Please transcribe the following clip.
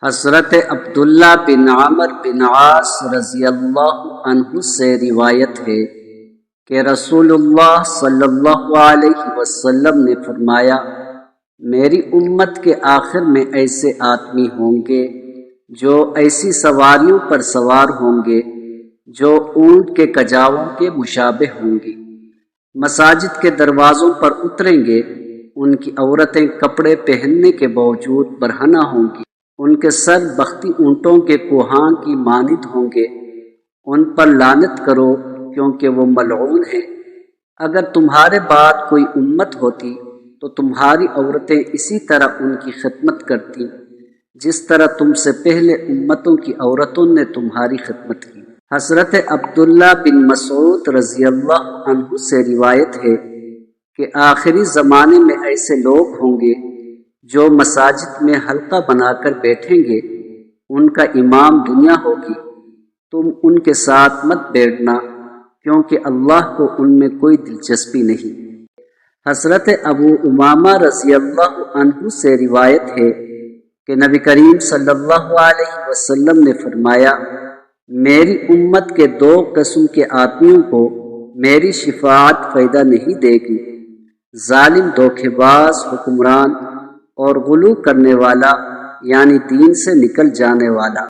حضرت عبداللہ بن عمر بن عاص رضی اللہ عنہ سے روایت ہے کہ رسول اللہ صلی اللہ علیہ وسلم نے فرمایا، میری امت کے آخر میں ایسے آدمی ہوں گے جو ایسی سواریوں پر سوار ہوں گے جو اونٹ کے کجاووں کے مشابہ ہوں گی، مساجد کے دروازوں پر اتریں گے، ان کی عورتیں کپڑے پہننے کے باوجود برہنہ ہوں گی، ان کے سر بختی اونٹوں کے کوہان کی مانند ہوں گے، ان پر لعنت کرو کیونکہ وہ ملعون ہیں۔ اگر تمہارے بعد کوئی امت ہوتی تو تمہاری عورتیں اسی طرح ان کی خدمت کرتی جس طرح تم سے پہلے امتوں کی عورتوں نے تمہاری خدمت کی۔ حضرت عبداللہ بن مسعود رضی اللہ عنہ سے روایت ہے کہ آخری زمانے میں ایسے لوگ ہوں گے جو مساجد میں حلقہ بنا کر بیٹھیں گے، ان کا امام دنیا ہوگی، تم ان کے ساتھ مت بیٹھنا کیونکہ اللہ کو ان میں کوئی دلچسپی نہیں۔ حضرت ابو امامہ رضی اللہ عنہ سے روایت ہے کہ نبی کریم صلی اللہ علیہ وسلم نے فرمایا، میری امت کے دو قسم کے آدمیوں کو میری شفاعت فائدہ نہیں دے گی، ظالم دھوکے باز حکمران اور غلو کرنے والا یعنی دین سے نکل جانے والا۔